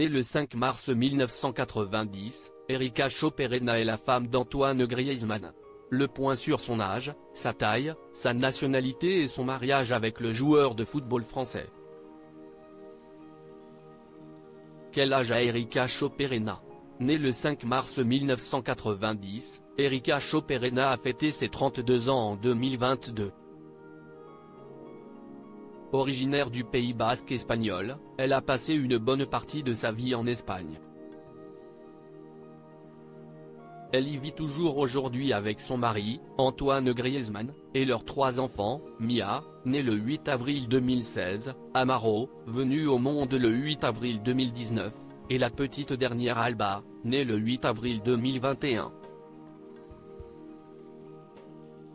Née le 5 mars 1990, Erika Choperena est la femme d'Antoine Griezmann. Le point sur son âge, sa taille, sa nationalité et son mariage avec le joueur de football français. Quel âge a Erika Choperena? Née le 5 mars 1990, Erika Choperena a fêté ses 32 ans en 2022. Originaire du Pays basque espagnol, elle a passé une bonne partie de sa vie en Espagne. Elle y vit toujours aujourd'hui avec son mari, Antoine Griezmann, et leurs 3 enfants, Mia, née le 8 avril 2016, Amaro, venue au monde le 8 avril 2019, et la petite dernière Alba, née le 8 avril 2021.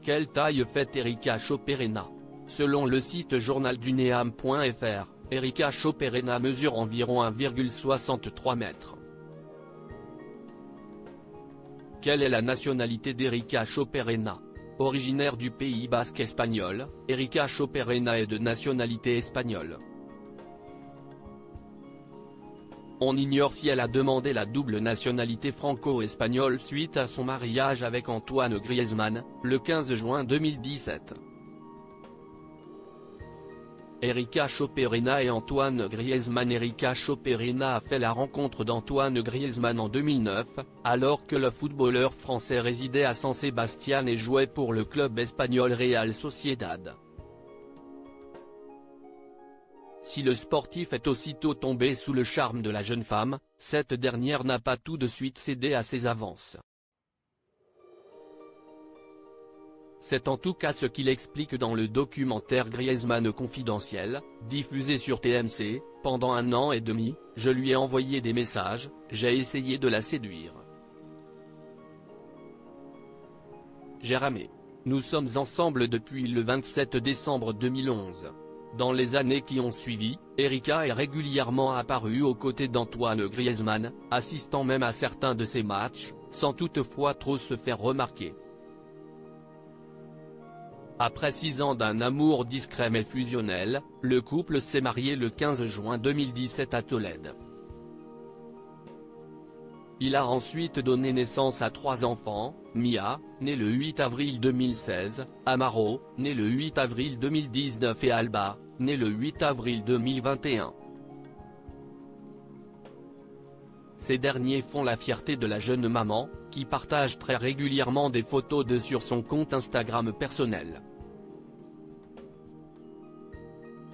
Quelle taille fait Erika Choperena? Selon le site journaldunéam.fr, Erika Choperena mesure environ 1,63 m. Quelle est la nationalité d'Erika Choperena? Originaire du Pays basque espagnol, Erika Choperena est de nationalité espagnole. On ignore si elle a demandé la double nationalité franco-espagnole suite à son mariage avec Antoine Griezmann, le 15 juin 2017. Erika Choperena et Antoine Griezmann. Erika Choperena a fait la rencontre d'Antoine Griezmann en 2009, alors que le footballeur français résidait à San Sebastián et jouait pour le club espagnol Real Sociedad. Si le sportif est aussitôt tombé sous le charme de la jeune femme, cette dernière n'a pas tout de suite cédé à ses avances. C'est en tout cas ce qu'il explique dans le documentaire Griezmann confidentiel, diffusé sur TMC. Pendant 1 an et demi, je lui ai envoyé des messages, j'ai essayé de la séduire. J'ai ramé. Nous sommes ensemble depuis le 27 décembre 2011. Dans les années qui ont suivi, Erika est régulièrement apparue aux côtés d'Antoine Griezmann, assistant même à certains de ses matchs, sans toutefois trop se faire remarquer. Après 6 ans d'un amour discret mais fusionnel, le couple s'est marié le 15 juin 2017 à Tolède. Il a ensuite donné naissance à 3 enfants, Mia, née le 8 avril 2016, Amaro, né le 8 avril 2019 et Alba, née le 8 avril 2021. Ces derniers font la fierté de la jeune maman, qui partage très régulièrement des photos d'eux sur son compte Instagram personnel.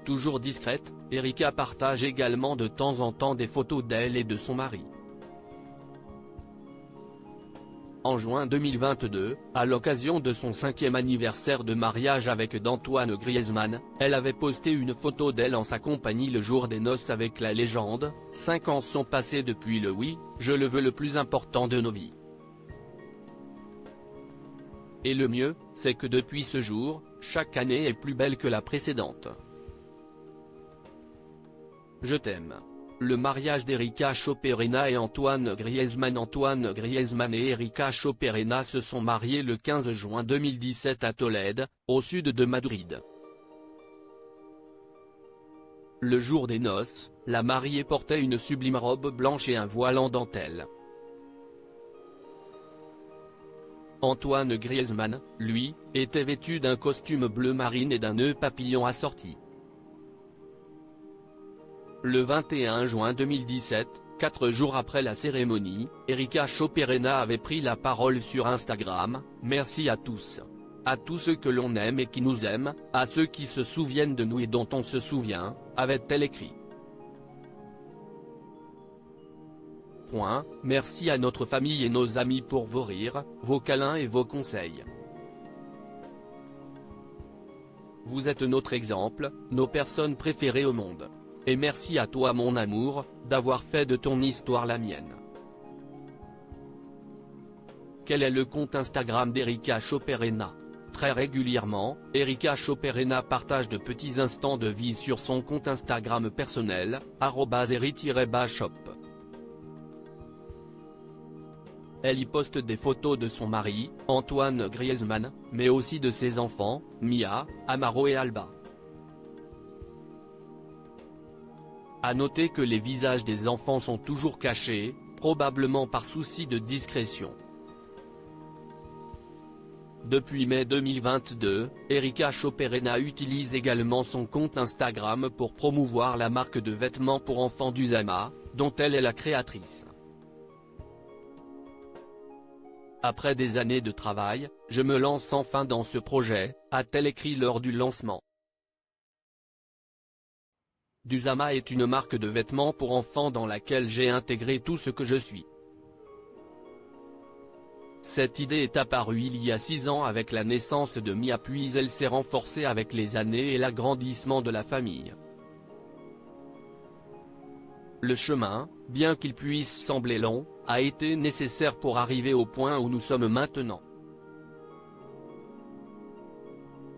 Toujours discrète, Erika partage également de temps en temps des photos d'elle et de son mari. En juin 2022, à l'occasion de son 5e anniversaire de mariage avec d'Antoine Griezmann, elle avait posté une photo d'elle en sa compagnie le jour des noces avec la légende. 5 ans sont passés depuis le oui, je le veux le plus important de nos vies. Et le mieux, c'est que depuis ce jour, chaque année est plus belle que la précédente. Je t'aime. Le mariage d'Erika Choperena et Antoine Griezmann. Antoine Griezmann et Erika Choperena se sont mariés le 15 juin 2017 à Tolède, au sud de Madrid. Le jour des noces, la mariée portait une sublime robe blanche et un voile en dentelle. Antoine Griezmann, lui, était vêtu d'un costume bleu marine et d'un nœud papillon assorti. Le 21 juin 2017, 4 jours après la cérémonie, Erika Choperena avait pris la parole sur Instagram. Merci à tous. À tous ceux que l'on aime et qui nous aiment, à ceux qui se souviennent de nous et dont on se souvient, avait-elle écrit. Merci à notre famille et nos amis pour vos rires, vos câlins et vos conseils. Vous êtes notre exemple, nos personnes préférées au monde. Et merci à toi mon amour, d'avoir fait de ton histoire la mienne. Quel est le compte Instagram d'Erika Choperena? Très régulièrement, Erika Choperena partage de petits instants de vie sur son compte Instagram personnel, @eri-shop. Elle y poste des photos de son mari, Antoine Griezmann, mais aussi de ses enfants, Mia, Amaro et Alba. À noter que les visages des enfants sont toujours cachés, probablement par souci de discrétion. Depuis mai 2022, Erika Choperena utilise également son compte Instagram pour promouvoir la marque de vêtements pour enfants d'Usama, dont elle est la créatrice. Après des années de travail, je me lance enfin dans ce projet, a-t-elle écrit lors du lancement. D'Usama est une marque de vêtements pour enfants dans laquelle j'ai intégré tout ce que je suis. Cette idée est apparue il y a 6 ans avec la naissance de Mia, puis elle s'est renforcée avec les années et l'agrandissement de la famille. Le chemin, bien qu'il puisse sembler long, a été nécessaire pour arriver au point où nous sommes maintenant.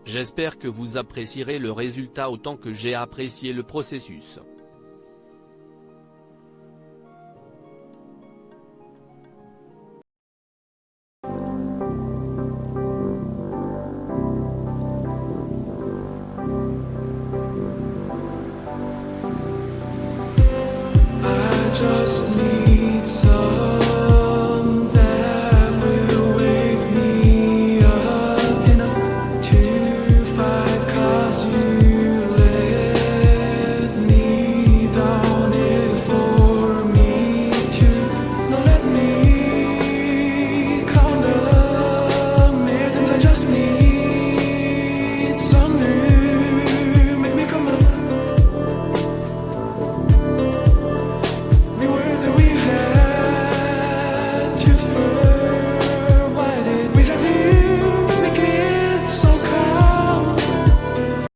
J'espère que vous apprécierez le résultat autant que j'ai apprécié le processus.